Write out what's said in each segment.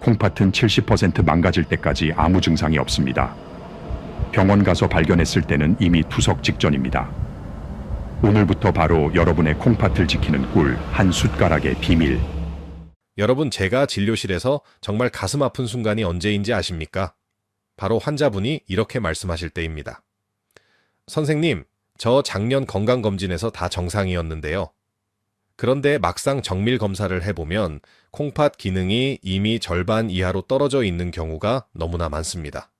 콩팥은 70% 망가질 때까지 아무 증상이 없습니다. 병원 가서 발견했을 때는 이미 투석 직전입니다. 오늘부터 바로 여러분의 콩팥을 지키는 꿀 한 숟가락의 비밀. 여러분, 제가 진료실에서 정말 가슴 아픈 순간이 언제인지 아십니까? 바로 환자분이 이렇게 말씀하실 때입니다. 선생님, 저 작년 건강검진에서 다 정상이었는데요. 그런데 막상 정밀 검사를 해보면 콩팥 기능이 이미 절반 이하로 떨어져 있는 경우가 너무나 많습니다.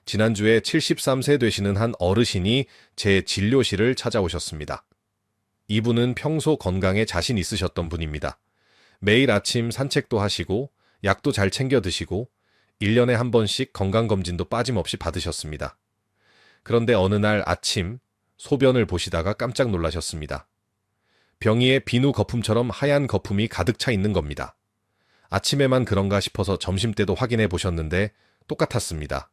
지난주에 73세 되시는 한 어르신이 제 진료실을 찾아오셨습니다. 이분은 평소 건강에 자신 있으셨던 분입니다. 매일 아침 산책도 하시고 약도 잘 챙겨 드시고 1년에 한 번씩 건강검진도 빠짐없이 받으셨습니다. 그런데 어느 날 아침 소변을 보시다가 깜짝 놀라셨습니다. 병이에 비누 거품처럼 하얀 거품이 가득 차 있는 겁니다. 아침에만 그런가 싶어서 점심때도 확인해 보셨는데 똑같았습니다.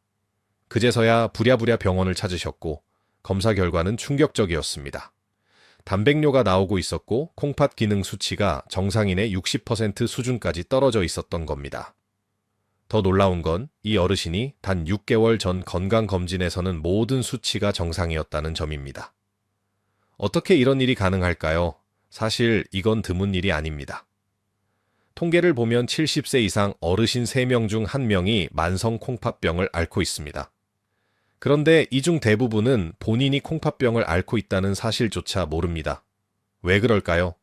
그제서야 부랴부랴 병원을 찾으셨고 검사 결과는 충격적이었습니다. 단백뇨가 나오고 있었고 콩팥 기능 수치가 정상인의 60% 수준까지 떨어져 있었던 겁니다. 더 놀라운 건 이 어르신이 단 6개월 전 건강검진에서는 모든 수치가 정상이었다는 점입니다. 어떻게 이런 일이 가능할까요? 사실 이건 드문 일이 아닙니다. 통계를 보면 70세 이상 어르신 3명 중 1명이 만성 콩팥병을 앓고 있습니다. 그런데 이 중 대부분은 본인이 콩팥병을 앓고 있다는 사실조차 모릅니다. 왜 그럴까요?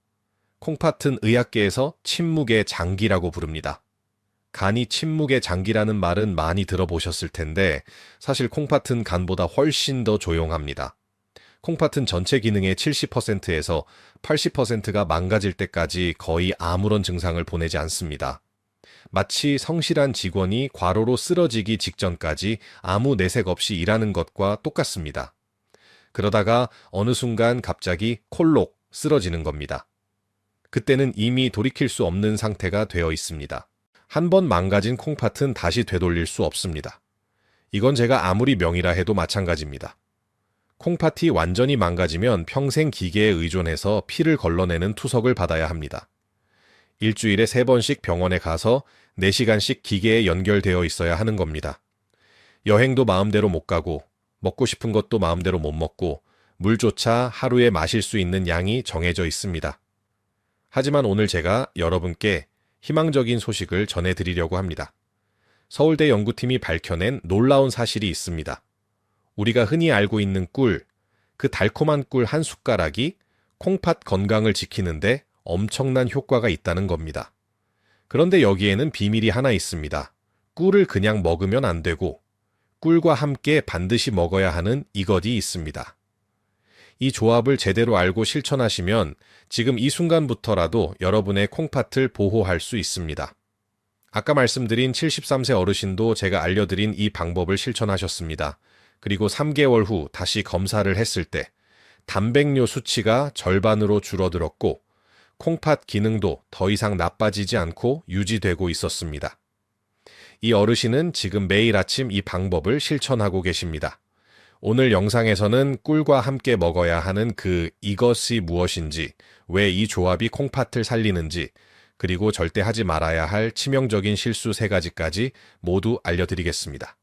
콩팥은 의학계에서 침묵의 장기라고 부릅니다. 간이 침묵의 장기라는 말은 많이 들어보셨을 텐데 사실 콩팥은 간보다 훨씬 더 조용합니다. 콩팥은 전체 기능의 70%에서 80%가 망가질 때까지 거의 아무런 증상을 보내지 않습니다. 마치 성실한 직원이 과로로 쓰러지기 직전까지 아무 내색 없이 일하는 것과 똑같습니다. 그러다가 어느 순간 갑자기 콜록 쓰러지는 겁니다. 그때는 이미 돌이킬 수 없는 상태가 되어 있습니다. 한 번 망가진 콩팥은 다시 되돌릴 수 없습니다. 이건 제가 아무리 명의라 해도 마찬가지입니다. 콩팥이 완전히 망가지면 평생 기계에 의존해서 피를 걸러내는 투석을 받아야 합니다. 일주일에 3번씩 병원에 가서 4시간씩 기계에 연결되어 있어야 하는 겁니다. 여행도 마음대로 못 가고 먹고 싶은 것도 마음대로 못 먹고 물조차 하루에 마실 수 있는 양이 정해져 있습니다. 하지만 오늘 제가 여러분께 희망적인 소식을 전해드리려고 합니다. 서울대 연구팀이 밝혀낸 놀라운 사실이 있습니다. 우리가 흔히 알고 있는 꿀, 그 달콤한 꿀 한 숟가락이 콩팥 건강을 지키는데 엄청난 효과가 있다는 겁니다. 그런데 여기에는 비밀이 하나 있습니다. 꿀을 그냥 먹으면 안 되고 꿀과 함께 반드시 먹어야 하는 이것이 있습니다. 이 조합을 제대로 알고 실천하시면 지금 이 순간부터라도 여러분의 콩팥을 보호할 수 있습니다. 아까 말씀드린 73세 어르신도 제가 알려드린 이 방법을 실천하셨습니다. 그리고 3개월 후 다시 검사를 했을 때 단백뇨 수치가 절반으로 줄어들었고 콩팥 기능도 더 이상 나빠지지 않고 유지되고 있었습니다. 이 어르신은 지금 매일 아침 이 방법을 실천하고 계십니다. 오늘 영상에서는 꿀과 함께 먹어야 하는 이것이 무엇인지, 왜 이 조합이 콩팥을 살리는지, 그리고 절대 하지 말아야 할 치명적인 실수 3가지까지 모두 알려드리겠습니다.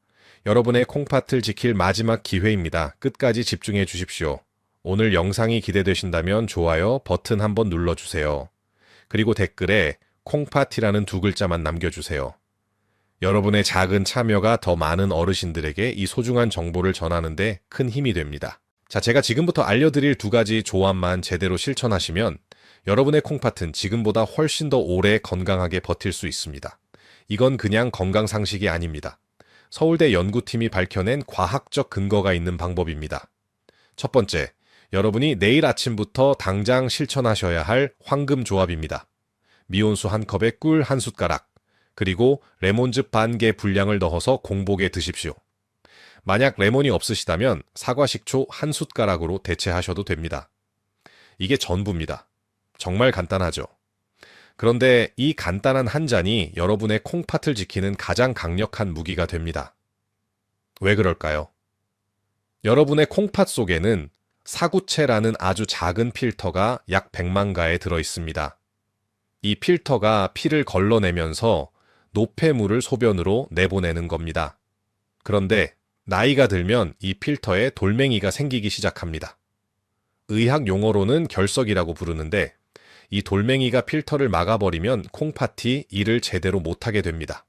여러분의 콩팥을 지킬 마지막 기회입니다. 끝까지 집중해 주십시오. 오늘 영상이 기대되신다면 좋아요 버튼 한번 눌러주세요. 그리고 댓글에 콩팥이라는 2글자만 남겨주세요. 여러분의 작은 참여가 더 많은 어르신들에게 이 소중한 정보를 전하는데 큰 힘이 됩니다. 자, 제가 지금부터 알려드릴 2가지 조합만 제대로 실천하시면 여러분의 콩팥은 지금보다 훨씬 더 오래 건강하게 버틸 수 있습니다. 이건 그냥 건강상식이 아닙니다. 서울대 연구팀이 밝혀낸 과학적 근거가 있는 방법입니다. 첫 번째, 여러분이 내일 아침부터 당장 실천하셔야 할 황금 조합입니다. 미온수 1컵에 꿀 1숟가락, 그리고 레몬즙 반 개 분량을 넣어서 공복에 드십시오. 만약 레몬이 없으시다면 사과 식초 1숟가락으로 대체하셔도 됩니다. 이게 전부입니다. 정말 간단하죠. 그런데 이 간단한 한 잔이 여러분의 콩팥을 지키는 가장 강력한 무기가 됩니다. 왜 그럴까요? 여러분의 콩팥 속에는 사구체라는 아주 작은 필터가 약 100만 가에 들어 있습니다. 이 필터가 피를 걸러내면서 노폐물을 소변으로 내보내는 겁니다. 그런데 나이가 들면 이 필터에 돌멩이가 생기기 시작합니다. 의학 용어로는 결석이라고 부르는데 이 돌멩이가 필터를 막아버리면 콩팥이 일을 제대로 못하게 됩니다.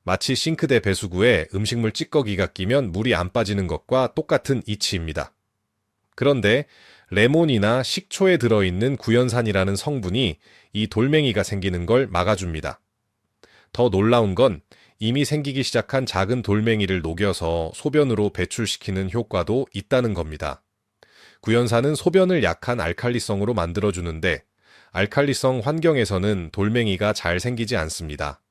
마치 싱크대 배수구에 음식물 찌꺼기가 끼면 물이 안 빠지는 것과 똑같은 이치입니다. 그런데 레몬이나 식초에 들어있는 구연산이라는 성분이 이 돌멩이가 생기는 걸 막아줍니다. 더 놀라운 건 이미 생기기 시작한 작은 돌멩이를 녹여서 소변으로 배출시키는 효과도 있다는 겁니다. 구연산은 소변을 약한 알칼리성으로 만들어주는데 알칼리성 환경에서는 돌멩이가 잘 생기지 않습니다.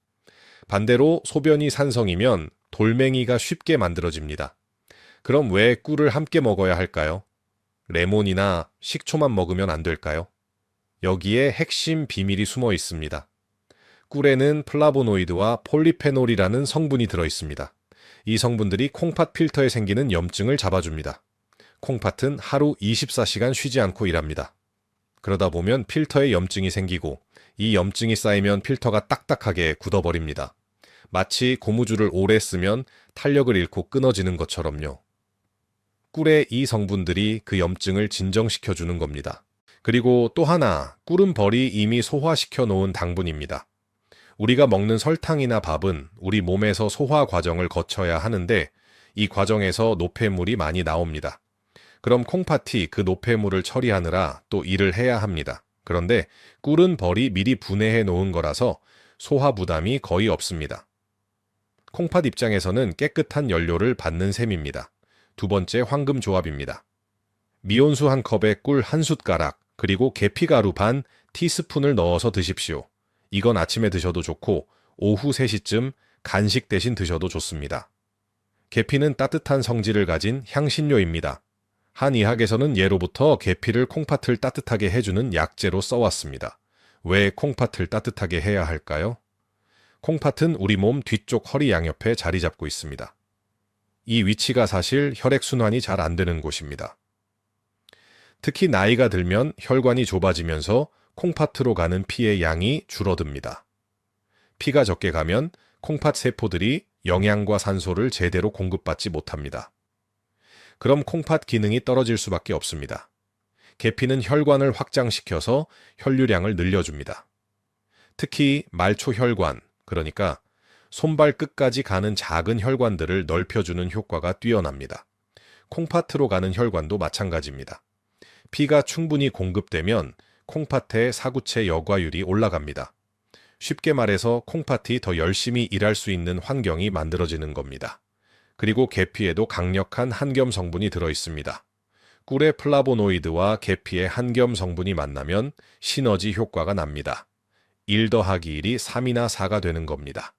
반대로 소변이 산성이면 돌멩이가 쉽게 만들어집니다. 그럼 왜 꿀을 함께 먹어야 할까요? 레몬이나 식초만 먹으면 안 될까요? 여기에 핵심 비밀이 숨어 있습니다. 꿀에는 플라보노이드와 폴리페놀이라는 성분이 들어 있습니다. 이 성분들이 콩팥 필터에 생기는 염증을 잡아줍니다. 콩팥은 하루 24시간 쉬지 않고 일합니다. 그러다 보면 필터에 염증이 생기고 이 염증이 쌓이면 필터가 딱딱하게 굳어버립니다. 마치 고무줄을 오래 쓰면 탄력을 잃고 끊어지는 것처럼요. 꿀의 이 성분들이 그 염증을 진정시켜주는 겁니다. 그리고 또 하나, 꿀은 벌이 이미 소화시켜 놓은 당분입니다. 우리가 먹는 설탕이나 밥은 우리 몸에서 소화 과정을 거쳐야 하는데 이 과정에서 노폐물이 많이 나옵니다. 그럼 콩팥이 그 노폐물을 처리하느라 또 일을 해야 합니다. 그런데 꿀은 벌이 미리 분해해 놓은 거라서 소화 부담이 거의 없습니다. 콩팥 입장에서는 깨끗한 연료를 받는 셈입니다. 두 번째 황금 조합입니다. 미온수 한 컵에 꿀 한 숟가락, 그리고 계피가루 반 티스푼을 넣어서 드십시오. 이건 아침에 드셔도 좋고 오후 3시쯤 간식 대신 드셔도 좋습니다. 계피는 따뜻한 성질을 가진 향신료입니다. 한의학에서는 예로부터 계피를 콩팥을 따뜻하게 해주는 약재로 써왔습니다. 왜 콩팥을 따뜻하게 해야 할까요? 콩팥은 우리 몸 뒤쪽 허리 양옆에 자리 잡고 있습니다. 이 위치가 사실 혈액순환이 잘 안 되는 곳입니다. 특히 나이가 들면 혈관이 좁아지면서 콩팥으로 가는 피의 양이 줄어듭니다. 피가 적게 가면 콩팥 세포들이 영양과 산소를 제대로 공급받지 못합니다. 그럼 콩팥 기능이 떨어질 수밖에 없습니다. 계피는 혈관을 확장시켜서 혈류량을 늘려줍니다. 특히 말초혈관, 그러니까 손발 끝까지 가는 작은 혈관들을 넓혀주는 효과가 뛰어납니다. 콩팥으로 가는 혈관도 마찬가지입니다. 피가 충분히 공급되면 콩팥의 사구체 여과율이 올라갑니다. 쉽게 말해서 콩팥이 더 열심히 일할 수 있는 환경이 만들어지는 겁니다. 그리고 계피에도 강력한 한겸 성분이 들어 있습니다. 꿀의 플라보노이드와 계피의 한겸 성분이 만나면 시너지 효과가 납니다. 1 더하기 1이 3이나 4가 되는 겁니다.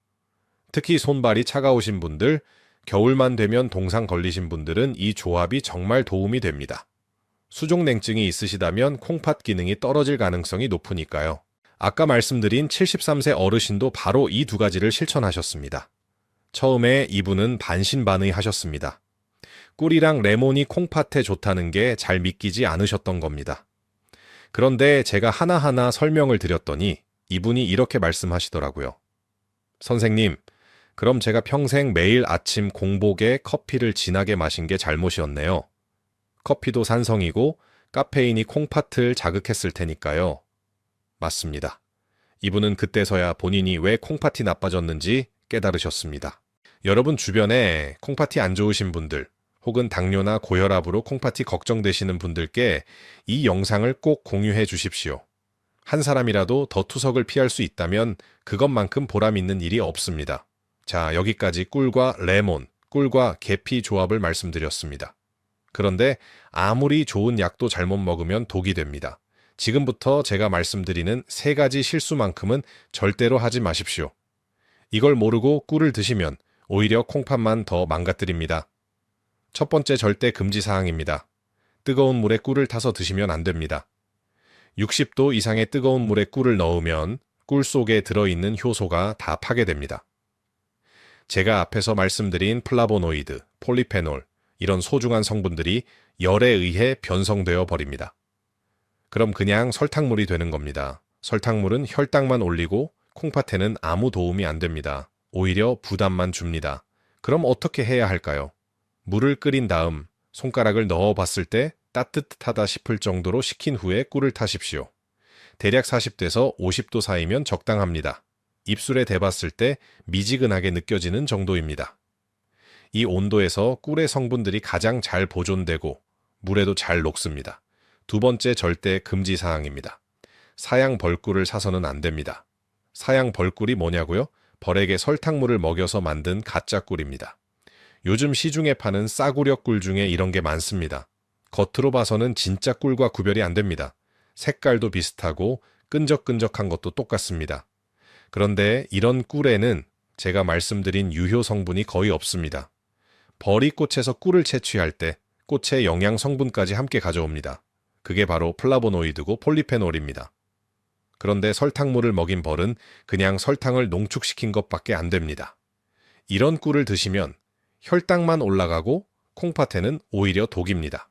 특히 손발이 차가우신 분들, 겨울만 되면 동상 걸리신 분들은 이 조합이 정말 도움이 됩니다. 수족냉증이 있으시다면 콩팥 기능이 떨어질 가능성이 높으니까요. 아까 말씀드린 73세 어르신도 바로 이 두 가지를 실천하셨습니다. 처음에 이분은 반신반의하셨습니다. 꿀이랑 레몬이 콩팥에 좋다는 게 잘 믿기지 않으셨던 겁니다. 그런데 제가 하나하나 설명을 드렸더니 이분이 이렇게 말씀하시더라고요. 선생님, 그럼 제가 평생 매일 아침 공복에 커피를 진하게 마신 게 잘못이었네요. 커피도 산성이고 카페인이 콩팥을 자극했을 테니까요. 맞습니다. 이분은 그때서야 본인이 왜 콩팥이 나빠졌는지 깨달으셨습니다. 여러분 주변에 콩팥이 안 좋으신 분들, 혹은 당뇨나 고혈압으로 콩팥이 걱정되시는 분들께 이 영상을 꼭 공유해 주십시오. 한 사람이라도 더 투석을 피할 수 있다면 그것만큼 보람 있는 일이 없습니다. 자, 여기까지 꿀과 레몬, 꿀과 계피 조합을 말씀드렸습니다. 그런데 아무리 좋은 약도 잘못 먹으면 독이 됩니다. 지금부터 제가 말씀드리는 3가지 실수만큼은 절대로 하지 마십시오. 이걸 모르고 꿀을 드시면 오히려 콩팥만 더 망가뜨립니다. 첫 번째 절대 금지 사항입니다. 뜨거운 물에 꿀을 타서 드시면 안 됩니다. 60도 이상의 뜨거운 물에 꿀을 넣으면 꿀 속에 들어있는 효소가 다 파괴됩니다. 제가 앞에서 말씀드린 플라보노이드, 폴리페놀, 이런 소중한 성분들이 열에 의해 변성되어 버립니다. 그럼 그냥 설탕물이 되는 겁니다. 설탕물은 혈당만 올리고 콩팥에는 아무 도움이 안 됩니다. 오히려 부담만 줍니다. 그럼 어떻게 해야 할까요? 물을 끓인 다음 손가락을 넣어 봤을 때 따뜻하다 싶을 정도로 식힌 후에 꿀을 타십시오. 대략 40도에서 50도 사이면 적당합니다. 입술에 대봤을 때 미지근하게 느껴지는 정도입니다. 이 온도에서 꿀의 성분들이 가장 잘 보존되고 물에도 잘 녹습니다. 두 번째 절대 금지 사항입니다. 사양 벌꿀을 사서는 안 됩니다. 사양 벌꿀이 뭐냐고요? 벌에게 설탕물을 먹여서 만든 가짜 꿀입니다. 요즘 시중에 파는 싸구려 꿀 중에 이런 게 많습니다. 겉으로 봐서는 진짜 꿀과 구별이 안 됩니다. 색깔도 비슷하고 끈적끈적한 것도 똑같습니다. 그런데 이런 꿀에는 제가 말씀드린 유효 성분이 거의 없습니다. 벌이 꽃에서 꿀을 채취할 때 꽃의 영양 성분까지 함께 가져옵니다. 그게 바로 플라보노이드고 폴리페놀입니다. 그런데 설탕물을 먹인 벌은 그냥 설탕을 농축시킨 것밖에 안 됩니다. 이런 꿀을 드시면 혈당만 올라가고 콩팥에는 오히려 독입니다.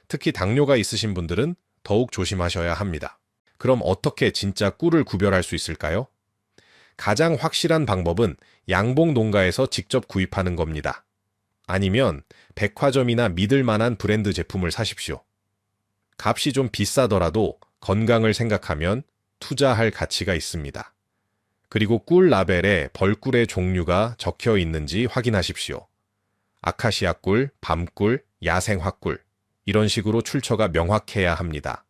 특히 당뇨가 있으신 분들은 더욱 조심하셔야 합니다. 그럼 어떻게 진짜 꿀을 구별할 수 있을까요? 가장 확실한 방법은 양봉 농가에서 직접 구입하는 겁니다. 아니면 백화점이나 믿을 만한 브랜드 제품을 사십시오. 값이 좀 비싸더라도 건강을 생각하면 투자할 가치가 있습니다. 그리고 꿀 라벨에 벌꿀의 종류가 적혀 있는지 확인하십시오. 아카시아 꿀, 밤꿀, 야생화꿀 이런 식으로 출처가 명확해야 합니다.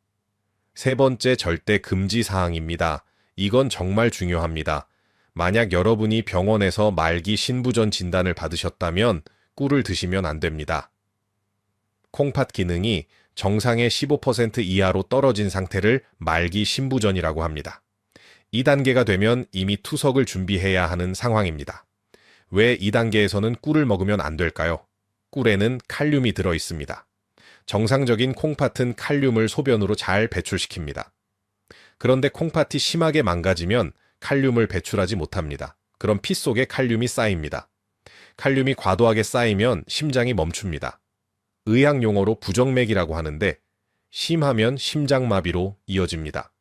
세 번째 절대 금지 사항입니다. 이건 정말 중요합니다. 만약 여러분이 병원에서 말기 신부전 진단을 받으셨다면 꿀을 드시면 안 됩니다. 콩팥 기능이 정상의 15% 이하로 떨어진 상태를 말기 신부전이라고 합니다. 이 단계가 되면 이미 투석을 준비해야 하는 상황입니다. 왜 이 단계에서는 꿀을 먹으면 안 될까요? 꿀에는 칼륨이 들어 있습니다. 정상적인 콩팥은 칼륨을 소변으로 잘 배출시킵니다. 그런데 콩팥이 심하게 망가지면 칼륨을 배출하지 못합니다. 그럼 피 속에 칼륨이 쌓입니다. 칼륨이 과도하게 쌓이면 심장이 멈춥니다. 의학 용어로 부정맥이라고 하는데 심하면 심장마비로 이어집니다.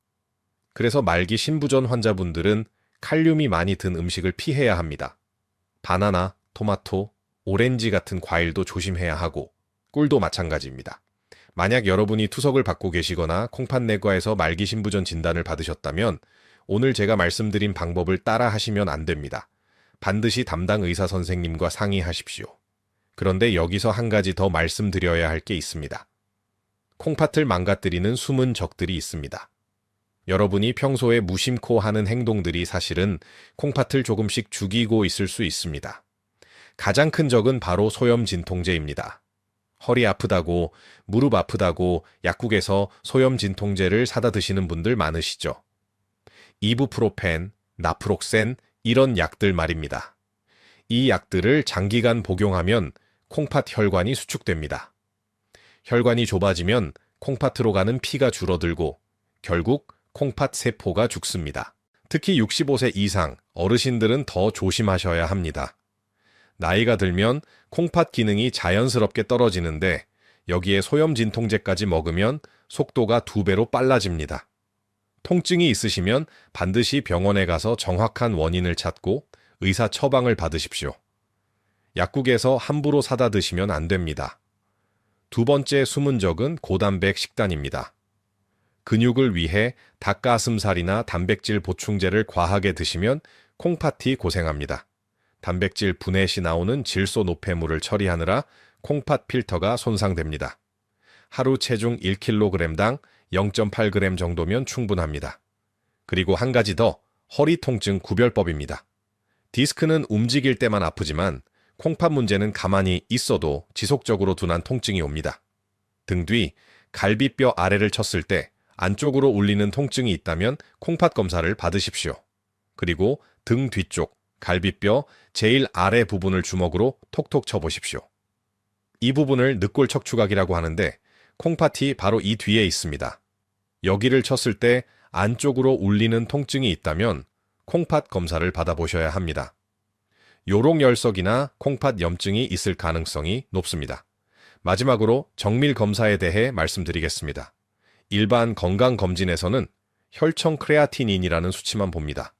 그래서 말기 신부전 환자분들은 칼륨이 많이 든 음식을 피해야 합니다. 바나나, 토마토, 오렌지 같은 과일도 조심해야 하고 꿀도 마찬가지입니다. 만약 여러분이 투석을 받고 계시거나 콩팥내과에서 말기 신부전 진단을 받으셨다면 오늘 제가 말씀드린 방법을 따라 하시면 안 됩니다. 반드시 담당 의사 선생님과 상의하십시오. 그런데 여기서 한 가지 더 말씀드려야 할 게 있습니다. 콩팥을 망가뜨리는 숨은 적들이 있습니다. 여러분이 평소에 무심코 하는 행동들이 사실은 콩팥을 조금씩 죽이고 있을 수 있습니다. 가장 큰 적은 바로 소염 진통제입니다. 허리 아프다고, 무릎 아프다고 약국에서 소염 진통제를 사다 드시는 분들 많으시죠? 이부프로펜, 나프록센 이런 약들 말입니다. 이 약들을 장기간 복용하면 콩팥 혈관이 수축됩니다. 혈관이 좁아지면 콩팥으로 가는 피가 줄어들고 결국 콩팥 세포가 죽습니다. 특히 65세 이상 어르신들은 더 조심하셔야 합니다. 나이가 들면 콩팥 기능이 자연스럽게 떨어지는데 여기에 소염 진통제까지 먹으면 속도가 2배로 빨라집니다. 통증이 있으시면 반드시 병원에 가서 정확한 원인을 찾고 의사 처방을 받으십시오. 약국에서 함부로 사다 드시면 안 됩니다. 두 번째 숨은 적은 고단백 식단입니다. 근육을 위해 닭가슴살이나 단백질 보충제를 과하게 드시면 콩팥이 고생합니다. 단백질 분해 시 나오는 질소 노폐물을 처리하느라 콩팥 필터가 손상됩니다. 하루 체중 1kg당 0.8g 정도면 충분합니다. 그리고 한 가지 더, 허리 통증 구별법입니다. 디스크는 움직일 때만 아프지만 콩팥 문제는 가만히 있어도 지속적으로 둔한 통증이 옵니다. 등 뒤, 갈비뼈 아래를 쳤을 때 안쪽으로 울리는 통증이 있다면 콩팥 검사를 받으십시오. 그리고 등 뒤쪽, 갈비뼈 제일 아래 부분을 주먹으로 톡톡 쳐보십시오. 이 부분을 늑골 척추각이라고 하는데 콩팥이 바로 이 뒤에 있습니다. 여기를 쳤을 때 안쪽으로 울리는 통증이 있다면 콩팥 검사를 받아보셔야 합니다. 요롱열석이나 콩팥 염증이 있을 가능성이 높습니다. 마지막으로 정밀 검사에 대해 말씀드리겠습니다. 일반 건강검진에서는 혈청 크레아티닌이라는 수치만 봅니다.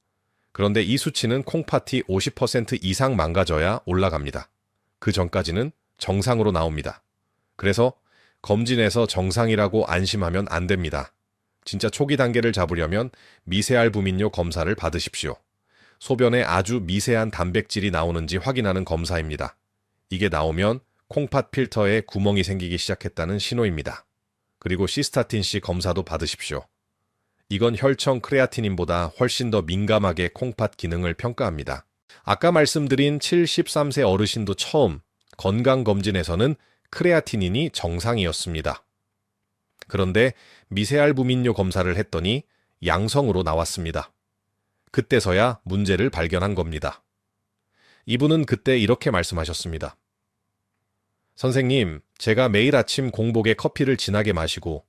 그런데 이 수치는 콩팥이 50% 이상 망가져야 올라갑니다. 그 전까지는 정상으로 나옵니다. 그래서 검진에서 정상이라고 안심하면 안 됩니다. 진짜 초기 단계를 잡으려면 미세알부민뇨 검사를 받으십시오. 소변에 아주 미세한 단백질이 나오는지 확인하는 검사입니다. 이게 나오면 콩팥 필터에 구멍이 생기기 시작했다는 신호입니다. 그리고 시스타틴C 검사도 받으십시오. 이건 혈청 크레아티닌보다 훨씬 더 민감하게 콩팥 기능을 평가합니다. 아까 말씀드린 73세 어르신도 처음 건강검진에서는 크레아티닌이 정상이었습니다. 그런데 미세알부민뇨 검사를 했더니 양성으로 나왔습니다. 그때서야 문제를 발견한 겁니다. 이분은 그때 이렇게 말씀하셨습니다. 선생님, 제가 매일 아침 공복에 커피를 진하게 마시고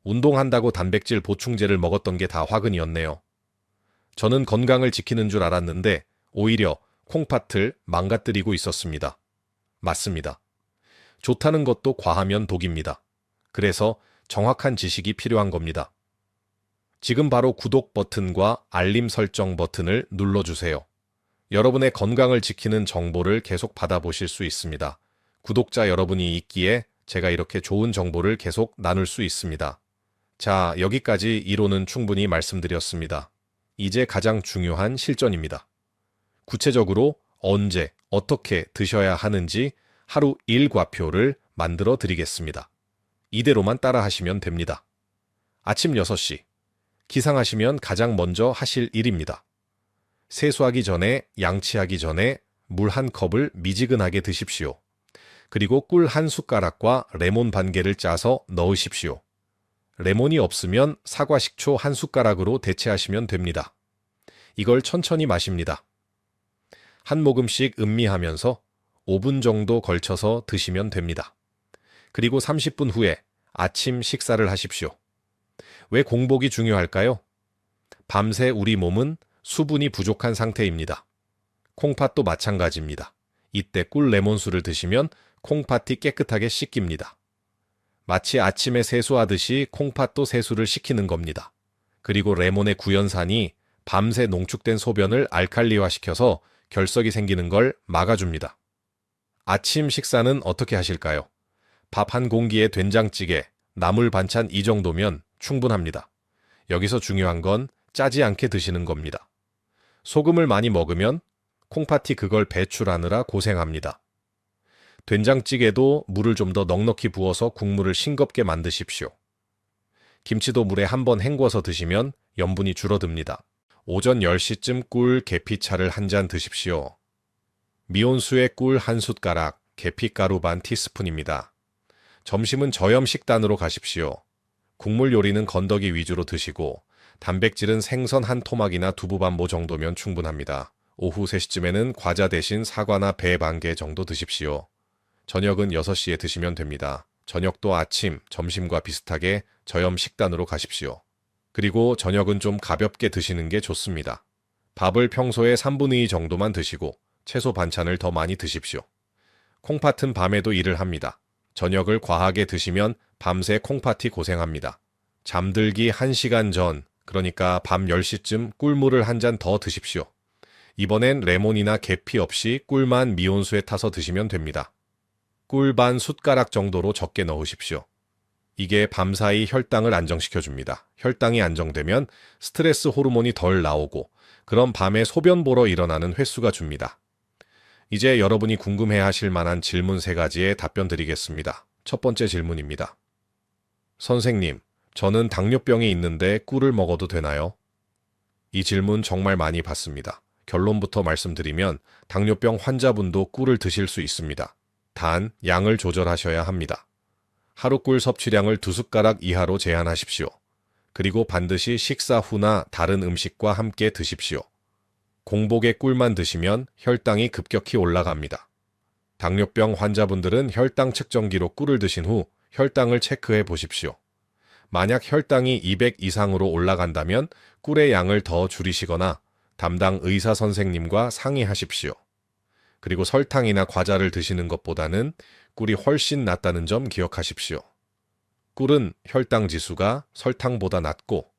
운동한다고 단백질 보충제를 먹었던 게 다 화근이었네요. 저는 건강을 지키는 줄 알았는데 오히려 콩팥을 망가뜨리고 있었습니다. 맞습니다. 좋다는 것도 과하면 독입니다. 그래서 정확한 지식이 필요한 겁니다. 지금 바로 구독 버튼과 알림 설정 버튼을 눌러주세요. 여러분의 건강을 지키는 정보를 계속 받아보실 수 있습니다. 구독자 여러분이 있기에 제가 이렇게 좋은 정보를 계속 나눌 수 있습니다. 자, 여기까지 이론은 충분히 말씀드렸습니다. 이제 가장 중요한 실전입니다. 구체적으로 언제, 어떻게 드셔야 하는지 하루 일과표를 만들어 드리겠습니다. 이대로만 따라 하시면 됩니다. 아침 6시, 기상하시면 가장 먼저 하실 일입니다. 세수하기 전에, 양치하기 전에 물 한 컵을 미지근하게 드십시오. 그리고 꿀 한 숟가락과 레몬 반 개를 짜서 넣으십시오. 레몬이 없으면 사과 식초 한 숟가락으로 대체하시면 됩니다. 이걸 천천히 마십니다. 한 모금씩 음미하면서 5분 정도 걸쳐서 드시면 됩니다. 그리고 30분 후에 아침 식사를 하십시오. 왜 공복이 중요할까요? 밤새 우리 몸은 수분이 부족한 상태입니다. 콩팥도 마찬가지입니다. 이때 꿀 레몬수를 드시면 콩팥이 깨끗하게 씻깁니다. 마치 아침에 세수하듯이 콩팥도 세수를 시키는 겁니다. 그리고 레몬의 구연산이 밤새 농축된 소변을 알칼리화시켜서 결석이 생기는 걸 막아줍니다. 아침 식사는 어떻게 하실까요? 밥 한 공기에 된장찌개, 나물 반찬 이 정도면 충분합니다. 여기서 중요한 건 짜지 않게 드시는 겁니다. 소금을 많이 먹으면 콩팥이 그걸 배출하느라 고생합니다. 된장찌개도 물을 좀 더 넉넉히 부어서 국물을 싱겁게 만드십시오. 김치도 물에 한번 헹궈서 드시면 염분이 줄어듭니다. 오전 10시쯤 꿀 계피차를 한 잔 드십시오. 미온수에 꿀 한 숟가락, 계피가루 반 티스푼입니다. 점심은 저염 식단으로 가십시오. 국물 요리는 건더기 위주로 드시고 단백질은 생선 한 토막이나 두부 반모 정도면 충분합니다. 오후 3시쯤에는 과자 대신 사과나 배 반 개 정도 드십시오. 저녁은 6시에 드시면 됩니다. 저녁도 아침, 점심과 비슷하게 저염 식단으로 가십시오. 그리고 저녁은 좀 가볍게 드시는 게 좋습니다. 밥을 평소에 3분의 2 정도만 드시고 채소 반찬을 더 많이 드십시오. 콩팥은 밤에도 일을 합니다. 저녁을 과하게 드시면 밤새 콩팥이 고생합니다. 잠들기 1시간 전, 그러니까 밤 10시쯤 꿀물을 한 잔 더 드십시오. 이번엔 레몬이나 계피 없이 꿀만 미온수에 타서 드시면 됩니다. 꿀 반 숟가락 정도로 적게 넣으십시오. 이게 밤사이 혈당을 안정시켜줍니다. 혈당이 안정되면 스트레스 호르몬이 덜 나오고 그럼 밤에 소변 보러 일어나는 횟수가 줍니다. 이제 여러분이 궁금해하실 만한 질문 3가지에 답변 드리겠습니다. 첫 번째 질문입니다. 선생님, 저는 당뇨병이 있는데 꿀을 먹어도 되나요? 이 질문 정말 많이 받습니다. 결론부터 말씀드리면 당뇨병 환자분도 꿀을 드실 수 있습니다. 단, 양을 조절하셔야 합니다. 하루 꿀 섭취량을 2숟가락 이하로 제한하십시오. 그리고 반드시 식사 후나 다른 음식과 함께 드십시오. 공복에 꿀만 드시면 혈당이 급격히 올라갑니다. 당뇨병 환자분들은 혈당 측정기로 꿀을 드신 후 혈당을 체크해 보십시오. 만약 혈당이 200 이상으로 올라간다면 꿀의 양을 더 줄이시거나 담당 의사 선생님과 상의하십시오. 그리고 설탕이나 과자를 드시는 것보다는 꿀이 훨씬 낫다는 점 기억하십시오. 꿀은 혈당 지수가 설탕보다 낮고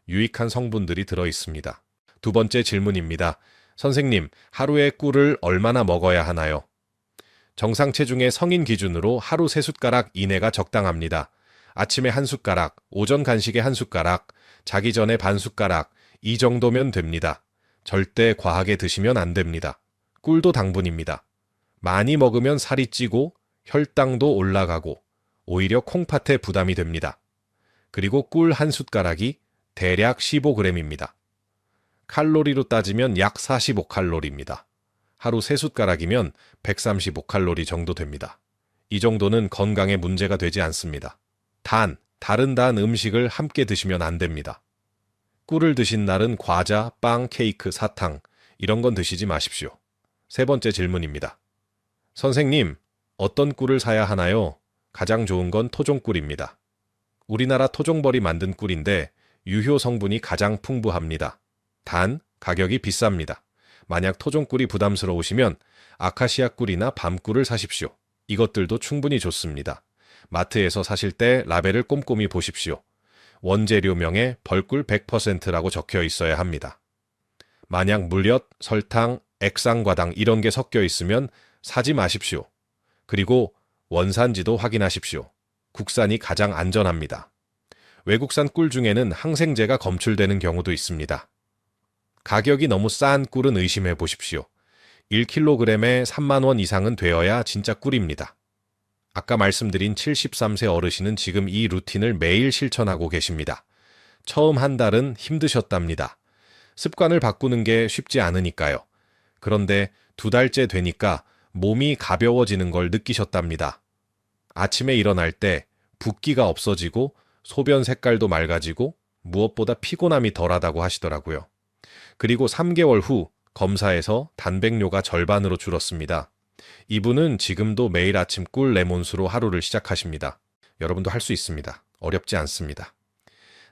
유익한 성분들이 들어 있습니다. 두 번째 질문입니다. 선생님, 하루에 꿀을 얼마나 먹어야 하나요? 정상 체중의 성인 기준으로 하루 3숟가락 이내가 적당합니다. 아침에 1숟가락, 오전 간식에 1숟가락, 자기 전에 반 숟가락, 이 정도면 됩니다. 절대 과하게 드시면 안 됩니다. 꿀도 당분입니다. 많이 먹으면 살이 찌고 혈당도 올라가고 오히려 콩팥에 부담이 됩니다. 그리고 꿀 1숟가락이 대략 15g입니다. 칼로리로 따지면 약 45칼로리입니다. 하루 3숟가락이면 135칼로리 정도 됩니다. 이 정도는 건강에 문제가 되지 않습니다. 다른 단 음식을 함께 드시면 안 됩니다. 꿀을 드신 날은 과자, 빵, 케이크, 사탕 이런 건 드시지 마십시오. 세 번째 질문입니다. 선생님, 어떤 꿀을 사야 하나요? 가장 좋은 건 토종꿀입니다. 우리나라 토종벌이 만든 꿀인데 유효 성분이 가장 풍부합니다. 단, 가격이 비쌉니다. 만약 토종꿀이 부담스러우시면 아카시아 꿀이나 밤꿀을 사십시오. 이것들도 충분히 좋습니다. 마트에서 사실 때 라벨을 꼼꼼히 보십시오. 원재료명에 벌꿀 100%라고 적혀 있어야 합니다. 만약 물엿, 설탕, 액상과당 이런 게 섞여 있으면 사지 마십시오. 그리고 원산지도 확인하십시오. 국산이 가장 안전합니다. 외국산 꿀 중에는 항생제가 검출되는 경우도 있습니다. 가격이 너무 싼 꿀은 의심해 보십시오. 1kg에 3만 원 이상은 되어야 진짜 꿀입니다. 아까 말씀드린 73세 어르신은 지금 이 루틴을 매일 실천하고 계십니다. 처음 한 달은 힘드셨답니다. 습관을 바꾸는 게 쉽지 않으니까요. 그런데 2달째 되니까 몸이 가벼워지는 걸 느끼셨답니다. 아침에 일어날 때 붓기가 없어지고 소변 색깔도 맑아지고 무엇보다 피곤함이 덜하다고 하시더라고요. 그리고 3개월 후 검사에서 단백뇨가 절반으로 줄었습니다. 이분은 지금도 매일 아침 꿀 레몬수로 하루를 시작하십니다. 여러분도 할 수 있습니다. 어렵지 않습니다.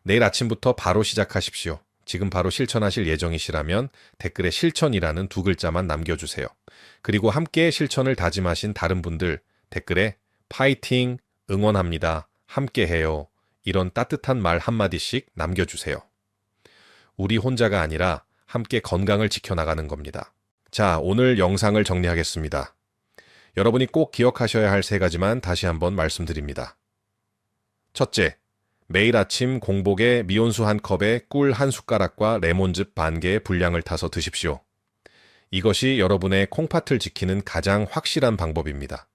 내일 아침부터 바로 시작하십시오. 지금 바로 실천하실 예정이시라면 댓글에 실천이라는 2글자만 남겨주세요. 그리고 함께 실천을 다짐하신 다른 분들 댓글에 파이팅, 응원합니다, 함께해요 이런 따뜻한 말 한마디씩 남겨주세요. 우리 혼자가 아니라 함께 건강을 지켜나가는 겁니다. 자, 오늘 영상을 정리하겠습니다. 여러분이 꼭 기억하셔야 할 3가지만 다시 한번 말씀드립니다. 첫째, 매일 아침 공복에 미온수 1컵에 꿀 1숟가락과 레몬즙 반 개의 분량을 타서 드십시오. 이것이 여러분의 콩팥을 지키는 가장 확실한 방법입니다.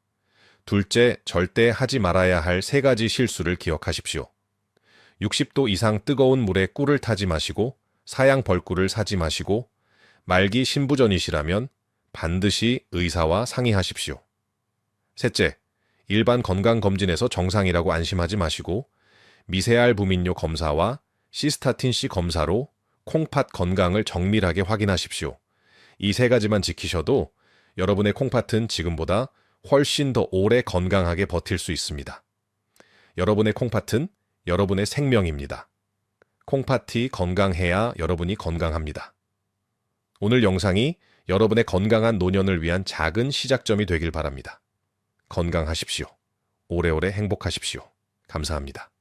둘째, 절대 하지 말아야 할 3가지 실수를 기억하십시오. 60도 이상 뜨거운 물에 꿀을 타지 마시고 사양 벌꿀을 사지 마시고 말기 신부전이시라면 반드시 의사와 상의하십시오. 셋째, 일반 건강검진에서 정상이라고 안심하지 마시고 미세알부민뇨 검사와 시스타틴C 검사로 콩팥 건강을 정밀하게 확인하십시오. 이 3가지만 지키셔도 여러분의 콩팥은 지금보다 훨씬 더 오래 건강하게 버틸 수 있습니다. 여러분의 콩팥은 여러분의 생명입니다. 콩팥이 건강해야 여러분이 건강합니다. 오늘 영상이 여러분의 건강한 노년을 위한 작은 시작점이 되길 바랍니다. 건강하십시오. 오래오래 행복하십시오. 감사합니다.